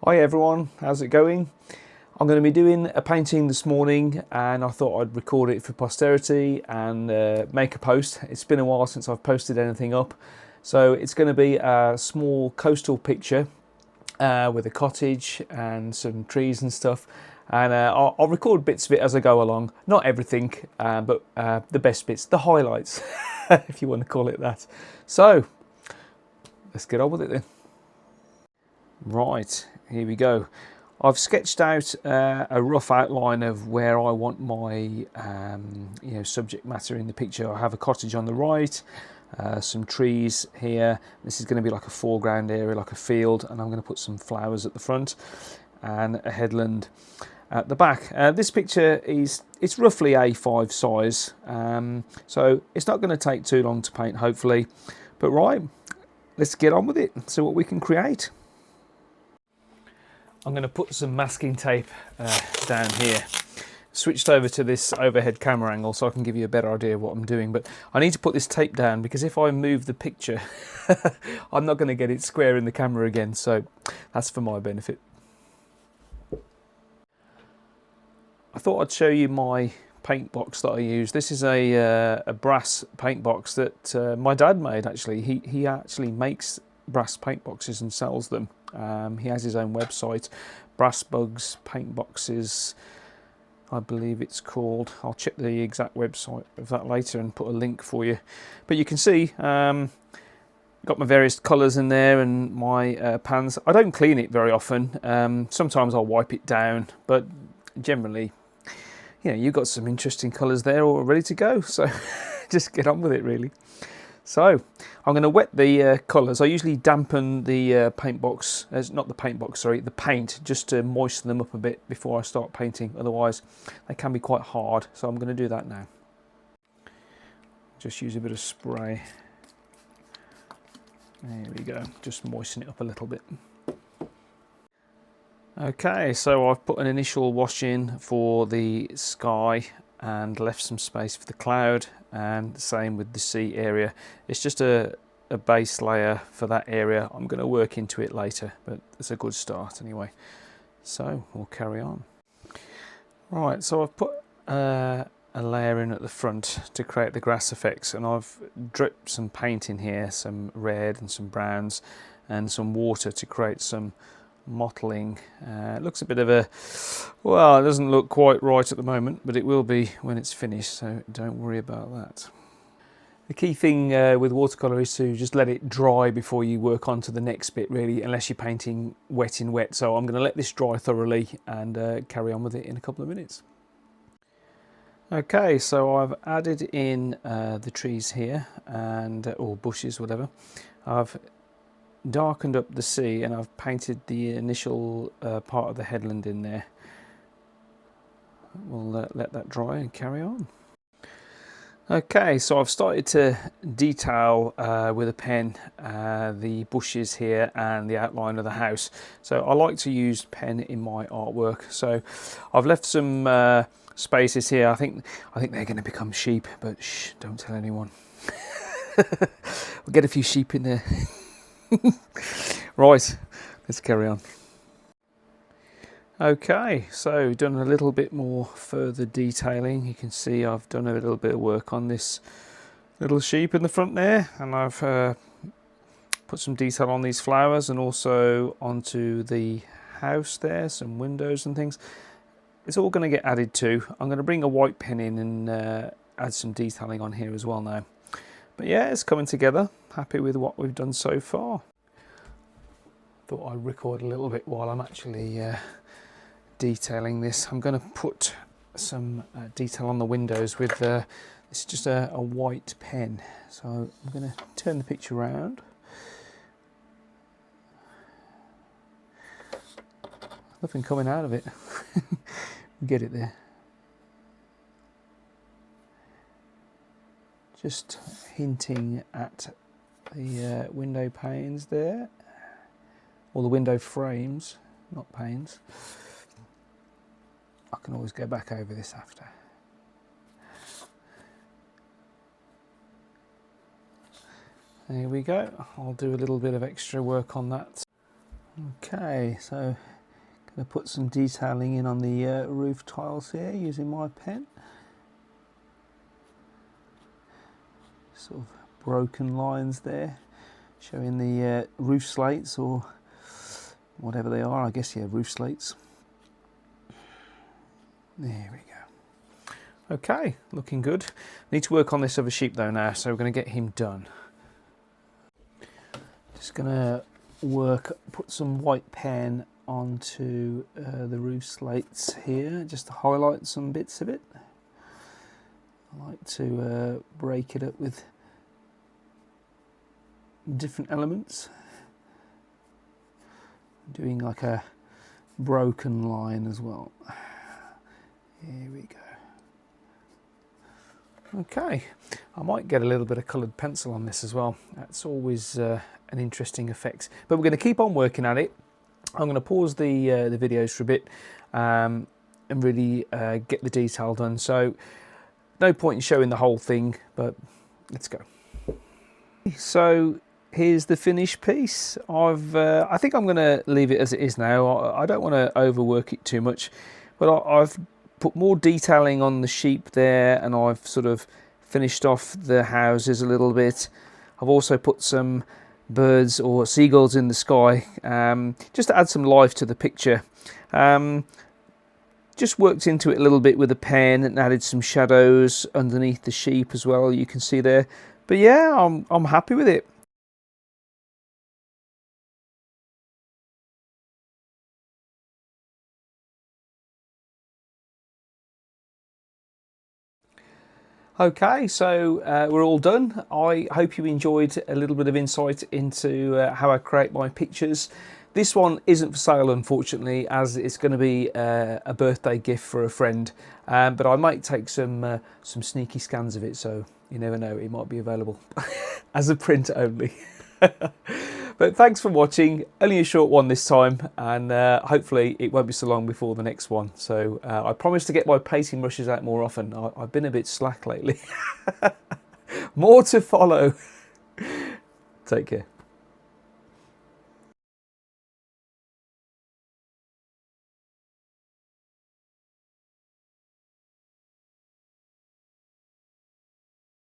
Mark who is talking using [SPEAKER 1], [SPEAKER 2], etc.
[SPEAKER 1] Hi everyone, how's it going? I'm going to be doing a painting this morning and I thought I'd record it for posterity and make a post. It's been a while since I've posted anything up. So it's going to be a small coastal picture with a cottage and some trees and stuff. And I'll record bits of it as I go along. Not everything, but the best bits, the highlights, if you want to call it that. So let's get on with it then. Right, here we go. I've sketched out a rough outline of where I want my subject matter in the picture. I have a cottage on the right, some trees here. This is going to be like a foreground area, like a field, and I'm going to put some flowers at the front and a headland at the back. This picture it's roughly A5 size, so it's not going to take too long to paint, hopefully. But right, let's get on with it and see what we can create. I'm going to put some masking tape down here. Switched over to this overhead camera angle so I can give you a better idea of what I'm doing, but I need to put this tape down because if I move the picture I'm not going to get it square in the camera again, so that's for my benefit. I thought I'd show you my paint box that I use. This is a brass paint box that my dad made actually. He actually makes brass paint boxes and sells them. He has his own website, Brass Paintboxes, I believe it's called. I'll check the exact website of that later and put a link for you. But you can see, got my various colours in there and my pans. I don't clean it very often. Sometimes I'll wipe it down, but generally, you've got some interesting colours there all ready to go. So just get on with it, really. So I'm going to wet the colours. I usually dampen the paint box, not the paint box, sorry, the paint, just to moisten them up a bit before I start painting. Otherwise, they can be quite hard. So I'm going to do that now. Just use a bit of spray. There we go. Just moisten it up a little bit. Okay, so I've put an initial wash in for the sky and left some space for the cloud, and the same with the sea area. It's just a base layer for that area. I'm going to work into it later, but it's a good start anyway. So we'll carry on. Right, so I've put a layer in at the front to create the grass effects, and I've dripped some paint in here, some red and some browns and some water to create some mottling. It looks a bit of a, well, it doesn't look quite right at the moment, but it will be when it's finished, so don't worry about that. The key thing with watercolour is to just let it dry before you work on to the next bit, really, unless you're painting wet in wet. So I'm going to let this dry thoroughly and carry on with it in a couple of minutes. Okay, so I've added in the trees here, and or bushes, whatever. I've darkened up the sea and I've painted the initial part of the headland in there. We'll let that dry and carry on. Okay, so I've started to detail with a pen the bushes here and the outline of the house. So I like to use pen in my artwork. So I've left some spaces here. I think they're going to become sheep, but shh, don't tell anyone. We'll get a few sheep in there. Right, let's carry on. Okay, so done a little bit more further detailing. You can see I've done a little bit of work on this little sheep in the front there, and I've put some detail on these flowers and also onto the house there, some windows and things. It's all going to get added to. I'm going to bring a white pen in and add some detailing on here as well now. But yeah, it's coming together. Happy with what we've done so far. Thought I'd record a little bit while I'm actually detailing this. I'm going to put some detail on the windows with this is just a white pen. So I'm going to turn the picture around. Nothing coming out of it. Get it there. Just hinting at the window panes there, or the window frames, not panes. I can always go back over this after. There we go. I'll do a little bit of extra work on that. Okay, so going to put some detailing in on the roof tiles here using my pen. Sort of broken lines there, showing the roof slates, or whatever they are, I guess, yeah, roof slates. There we go. Okay, looking good. Need to work on this other sheep though now, so we're going to get him done. Just going to put some white pen onto the roof slates here, just to highlight some bits of it. I like to break it up with different elements. Doing like a broken line as well. Here we go. Okay, I might get a little bit of coloured pencil on this as well. That's always an interesting effect. But we're going to keep on working at it. I'm going to pause the videos for a bit and really get the detail done. So no point in showing the whole thing, but let's go. So here's the finished piece. I think I'm going to leave it as it is now. I don't want to overwork it too much, but I've put more detailing on the sheep there, and I've sort of finished off the houses a little bit. I've also put some birds or seagulls in the sky, just to add some life to the picture. Just worked into it a little bit with a pen and added some shadows underneath the sheep as well, you can see there. But yeah, I'm happy with it. Okay, so we're all done. I hope you enjoyed a little bit of insight into how I create my pictures. This one isn't for sale, unfortunately, as it's going to be a birthday gift for a friend. But I might take some sneaky scans of it, so you never know, it might be available as a print only. But thanks for watching. Only a short one this time, and hopefully it won't be so long before the next one. So I promise to get my painting brushes out more often. I've been a bit slack lately. More to follow. Take care.